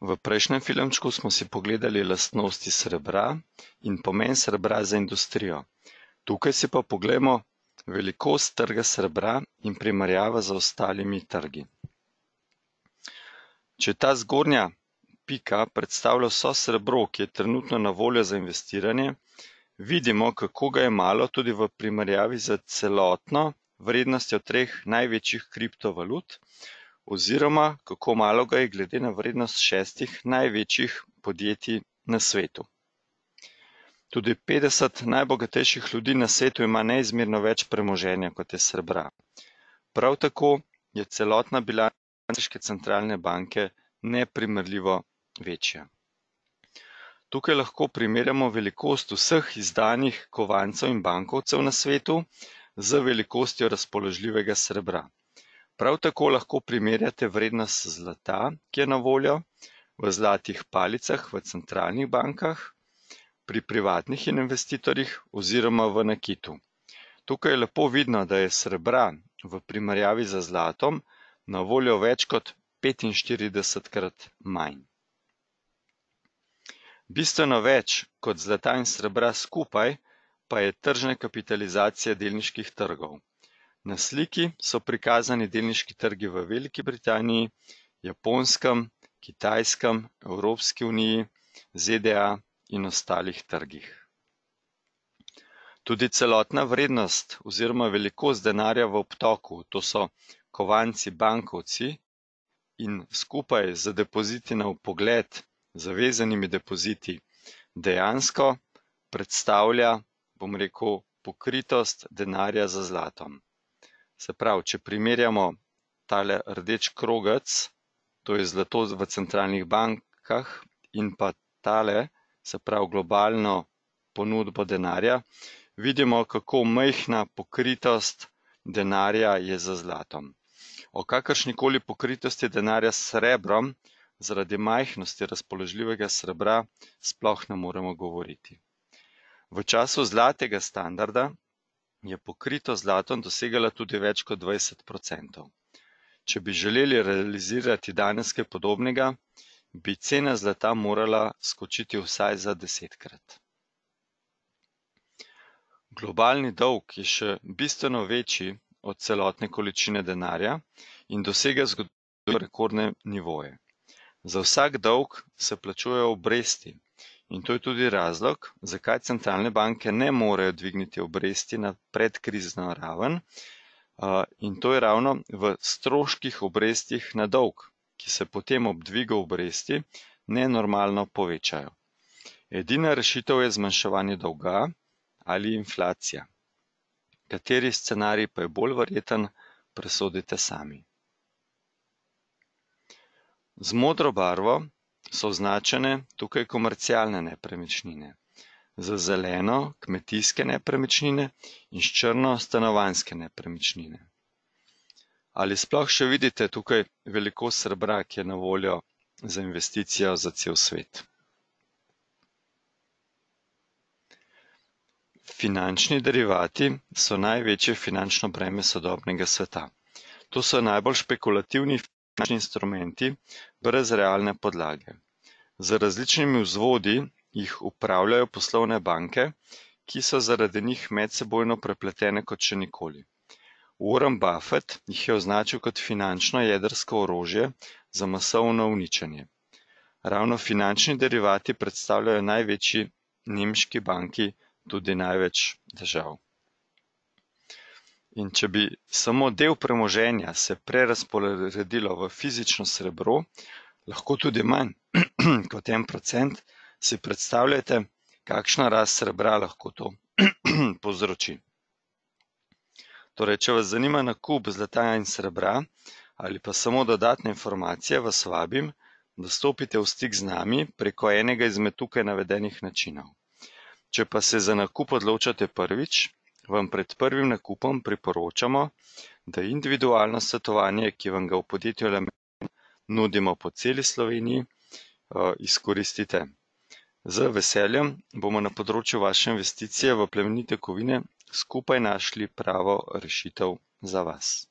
V prejšnjem filmčku smo si pogledali lastnosti srebra in pomen srebra za industrijo. Tukaj si pa poglejmo velikost trga srebra in primerjava z ostalimi trgi. Če ta zgornja pika predstavlja vso srebro, ki je trenutno na voljo za investiranje, vidimo, kako ga je malo tudi v primerjavi z celotno vrednostjo treh največjih kriptovalut, oziroma kako malo ga je glede na vrednost 6 največjih podjetij na svetu. Tudi 50 najbogatejših ljudi na svetu ima neizmerno več premoženja, kot je srebra. Prav tako je celotna bilanca ameriške centralne banke neprimerljivo večja. Tukaj lahko primerjamo velikost vseh izdanih kovancev in bankovcev na svetu z velikostjo razpoložljivega srebra. Prav tako lahko primerjate vrednost zlata, ki je na voljo v zlatih palicah v centralnih bankah, pri privatnih investitorjih oziroma v nakitu. Tukaj je lepo vidno, da je srebra v primerjavi z zlatom na voljo več kot 45-krat manj. Bistveno več kot zlata in srebra skupaj pa je tržne kapitalizacije delniških trgov. Na sliki so prikazani delniški trgi v Veliki Britaniji, Japonskem, Kitajskem, Evropski uniji, ZDA in ostalih trgih. Tudi celotna vrednost oziroma velikost denarja v obtoku, to so kovanci bankovci in skupaj z depoziti na vpogled, zavezanimi depoziti, dejansko predstavlja, pokritost denarja z zlatom. Se pravi, če primerjamo tale rdeč krogec, to je zlato v centralnih bankah, in pa tale, se pravi globalno ponudbo denarja, vidimo, kako majhna pokritost denarja je z zlatom. O kakršnikoli pokritosti denarja s srebrom, zaradi majhnosti razpoložljivega srebra, sploh ne moremo govoriti. V času zlatega standarda je pokritost zlatom dosegala tudi več kot 20%. Če bi želeli realizirati danes kaj podobnega, bi cena zlata morala skočiti vsaj za 10-krat. Globalni dolg je še bistveno večji od celotne količine denarja in dosega zgodovinsko rekordne nivoje. Za vsak dolg se plačujejo obresti. In to je tudi razlog, zakaj centralne banke ne morejo dvigniti obresti na predkrizno raven, in to je ravno v stroških obrestih na dolg, ki se potem ob dvigu obresti nenormalno povečajo. Edina rešitev je zmanjševanje dolga ali inflacija. Kateri scenarij pa je bolj verjeten, presodite sami. Z modro barvo so označene tukaj komercialne nepremičnine, z zeleno kmetijske nepremičnine in s črno stanovanjske nepremičnine. Ali sploh še vidite tukaj velikost srebra, ki je na voljo za investicijo za cel svet? Finančni derivati so največje finančno breme sodobnega sveta. To so najbolj špekulativni finančni instrumenti brez realne podlage. Z različnimi vzvodi jih upravljajo poslovne banke, ki so zaradi njih medsebojno prepletene kot še nikoli. Warren Buffett jih je označil kot finančno jedrsko orožje za masovno uničenje. Ravno finančni derivati predstavljajo največji nemški banki tudi največ težav. In če bi samo del premoženja se prerazporedilo v fizično srebro, lahko tudi manj kot 1%, si predstavljate, kakšna rast srebra lahko to povzroči. Torej, če vas zanima nakup zlata in srebra ali pa samo dodatne informacije, vas vabim, da stopite v stik z nami preko enega izmed tukaj navedenih načinov. Če pa se za nakup odločate prvič, vam pred prvim nakupom priporočamo, da individualno svetovanje, ki vam ga v podjetju Element nudimo po celi Sloveniji, izkoristite. Z veseljem bomo na področju vaše investicije v plemenite kovine skupaj našli pravo rešitev za vas.